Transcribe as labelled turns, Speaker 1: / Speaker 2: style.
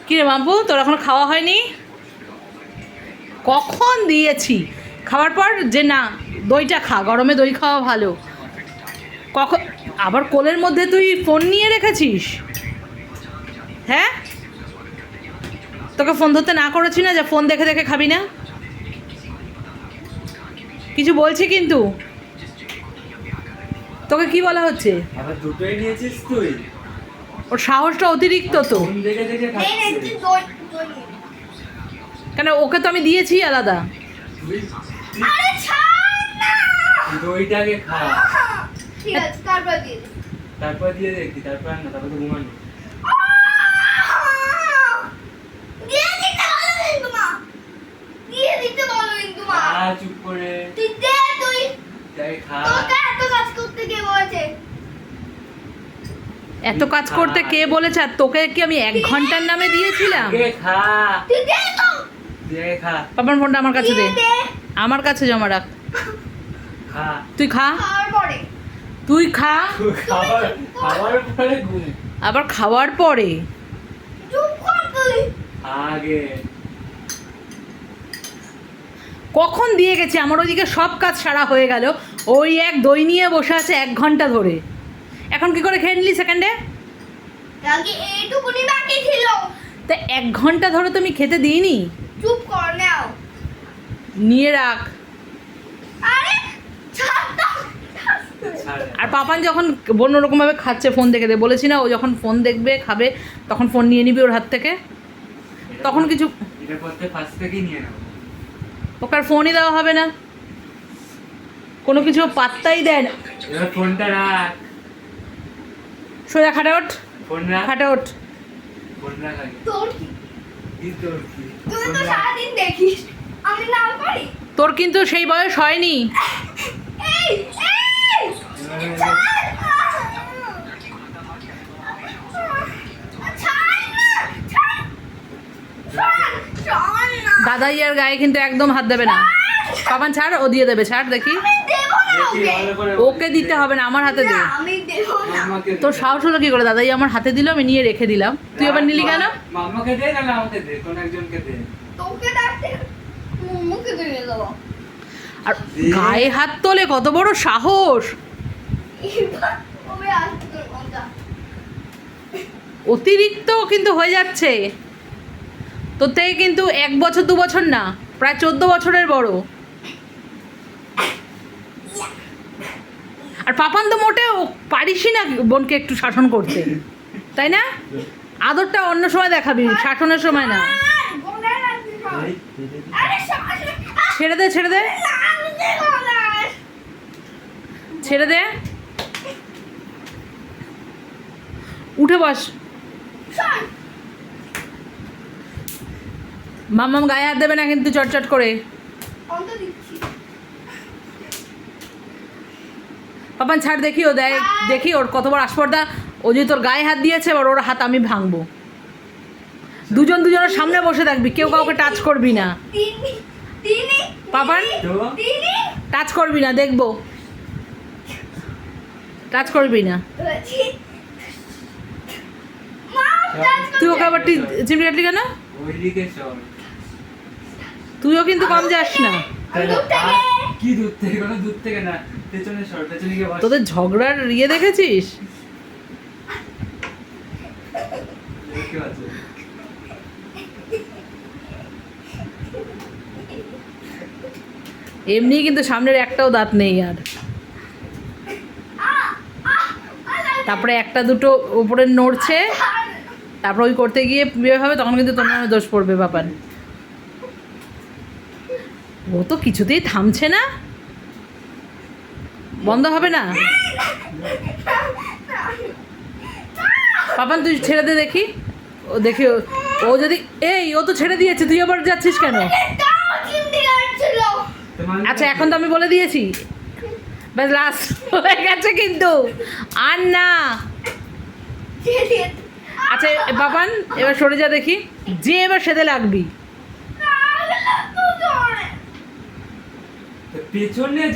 Speaker 1: কি রে বাবু, তোর এখন খাওয়া হয়নি? কখন দিয়েছি? খাওয়ার পর যে না দইটা খা, গরমে দই খাওয়া ভালো। কখন আবার কোলের মধ্যে তুই ফোন নিয়ে রেখেছিস? হ্যাঁ, তোকে ফোন ধরতে না করেছি না, যে ফোন দেখে দেখে খাবি না? কিছু বলছি কিন্তু, তোকে কি বলা হচ্ছে?
Speaker 2: আবার দুটোই নিয়েছিস তুই?
Speaker 1: ওর সাহসটা অতিরিক্ত তো।
Speaker 2: ফোন দেখে দেখে খাচ্ছিস।
Speaker 1: কেন, ওকে তো আমি দিয়েছি আলাদা।
Speaker 2: তুই
Speaker 3: আরে ছাড় না।
Speaker 2: দইটাকে খা,
Speaker 3: ঠিক আছে, তারপর দিয়ে দে।
Speaker 2: তারপর দিয়ে দেখি, তারপর আর না, তারপর তো ঘুমানো।
Speaker 3: দিয়ে দিতে বলো কিন্তু মা। দিয়ে দিতে বলো কিন্তু মা।
Speaker 2: চুপ করে
Speaker 3: তুই দে তুই।
Speaker 2: তাই খা।
Speaker 3: তোকে এত কাজ করতে কে বলেছে?
Speaker 1: এত কাজ করতে কে বলেছে? আর তোকে কি আমি 1 ঘন্টার নামে দিয়েছিলাম?
Speaker 2: আগে খা,
Speaker 3: তুই দে তো।
Speaker 2: দিয়ে খা,
Speaker 1: পাপার ফোনটা আমার কাছে দে,
Speaker 3: দিয়ে দে।
Speaker 1: আমার কাছে জমা রাখ।
Speaker 2: খা।
Speaker 1: তুই খা,
Speaker 3: খাওয়ার পরে।
Speaker 1: তুই খা।
Speaker 2: খাবার খাবার পরে ঘুম।
Speaker 1: আবার খাওয়ার পরে?
Speaker 3: চুপ কর তুই।
Speaker 2: আগে
Speaker 1: কখন দিয়ে গেছি? আমার ওইদিকে সব কাজ সারা হয়ে গেল, ওই এক দই নিয়ে বসে আছে 1 ঘন্টা ধরে। এখন কি করে খেয়ে নিলি সেকেন্ডে?
Speaker 3: আগে এইটুকুনি বাকি ছিল।
Speaker 1: তা 1 ঘন্টা ধরে তো আমি খেতে দিইনি।
Speaker 3: চুপ কর নাও।
Speaker 1: নিয়ে রাখ।
Speaker 3: আরে ছাড় তো।
Speaker 2: ছাড়।
Speaker 1: আর পাপান যখন অন্যরকমভাবে খাচ্ছে ফোন দেখে দে, বলেছি না ও যখন ফোন দেখবে খাবে তখন ফোন নিয়ে নিবি ওর হাত থেকে। তখন কিছু
Speaker 2: এটা করতে ফার্স্ট থেকেই নিয়ে নাও।
Speaker 1: ওকে আর ফোনই দেওয়া হবে না, কোনো কিছু পাত্তাই দেয় না।
Speaker 2: এবার ফোনটা রাখ,
Speaker 1: সোজা খাটে ওঠ,
Speaker 2: ফোন রাখ,
Speaker 1: খাটে ওঠ।
Speaker 2: ফোন রাখ আগে।
Speaker 3: তোর কি?
Speaker 2: কি তোর কি?
Speaker 3: তুই
Speaker 2: ফোন
Speaker 3: তো
Speaker 2: রাখ।
Speaker 3: সারাদিন দেখিস। আমি না পারি।
Speaker 1: তোর কিন্তু সেই বয়স হয়নি।
Speaker 3: এই এই
Speaker 2: এবার-
Speaker 3: ছাড় না। ছাড়। ছাড় না।
Speaker 1: দাদাই আর গায়ে কিন্তু একদম হাত দেবে না। পাপান ছাড়, ও দিয়ে দেবে, ছাড় দেখি।
Speaker 3: আমি দেবো না
Speaker 2: দেখি
Speaker 3: ওকে।
Speaker 2: ভালো করে
Speaker 1: ওকে দিতে হবে না, আমার হাতে দে।
Speaker 3: না, আমি দেবো না।
Speaker 2: মাম্মাকে দে।
Speaker 1: তোর সাহস হলো কি করে? দাদাই আমার হাতে দিল, আমি নিয়ে রেখে দিলাম, তুই আবার নিলি কেন?
Speaker 2: মাম্মাকে দে না, আমাকে দে, কোন একজনকে দে।
Speaker 3: তোকে ডাকতে মুখে দিয়ে দেবো।
Speaker 1: আর গায়ে হাত তোলে, কত বড় সাহস!
Speaker 3: এবার ওবে আসতে তোর মজা।
Speaker 1: অতিরিক্ত কিন্তু হয়ে যাচ্ছে। তোর থেকে কিন্তু 1 বছর 2 বছর না, প্রায় 14 বছরের বড়। আর পাপান তো মোটেও পারিসই না বোনকে একটু শাসন করতে, তাই না? আদরটা অন্য সময় দেখাবি, শাসনের সময় না।
Speaker 3: আর গোড়ায় রাখবি সব।
Speaker 2: এই,
Speaker 3: আরে শ্বাস
Speaker 1: ছেড়ে দে, ছেড়ে দে,
Speaker 3: লাগছে গোড়ায়।
Speaker 1: ছেড়ে দে। উঠে বস।
Speaker 3: শোন,
Speaker 1: মাম্মাম গায়ে হাত দেবে না কিন্তু চটচট করে।
Speaker 3: অন্ত দিচ্ছি।
Speaker 1: পাপান ছাড়, দেখি ও দেয়, দেখি ওর কত বড় আস্পর্ধা। ও যদি তোর গায়ে হাত দিয়েছে, এবার ওর হাত আমি ভাঙবো। দুজনের সামনে বসে থাকবি, কেউ কাউকে টাচ করবি না।
Speaker 3: তিনি তিনি
Speaker 1: পাপান
Speaker 3: তিনি
Speaker 1: টাচ করবি না, দেখবো। টাচ করবি না।
Speaker 3: বলছি মা টাচ
Speaker 1: তুই ওকে আবার চিমটি কাটলি কেন?
Speaker 2: ওইদিকে চল।
Speaker 1: তুইও কিন্তু কম যাস না।
Speaker 3: দূর থেকে।
Speaker 2: কি দূর থেকে? কোনো দূর থেকে না, পেছনে সর, পেছনে গিয়ে বস।
Speaker 1: তোদের ঝগড়ার ইয়ে দেখেছিস?
Speaker 2: দেখতে পাচ্ছ?
Speaker 1: এমনি কিন্তু সামনের একটাও দাঁত নেই আর। তারপরে একটা দুটো উপরে নড়ছে, তারপর ওই করতে গিয়ে বিয়ে হবে, তখন কিন্তু তোর নামে দোষ পড়বে বাপান। ও তো কিছুতেই থামছে না, বন্ধ হবে না। পাপান তুই ছেড়ে দে দেখি, ও দেখি ও যদি ও তো ছেড়ে দিয়েছে, তুই আবার যাচ্ছিস কেন?
Speaker 3: তাও চিমটি কাটছিল।
Speaker 1: আচ্ছা এখন তো আমি বলে দিয়েছি, ব্যাস লাস্ট হয়ে গেছে কিন্তু, আর না। আচ্ছা বাবান এবার সরে যা দেখি, যে এবার সেদে লাগবি।
Speaker 2: পেছনে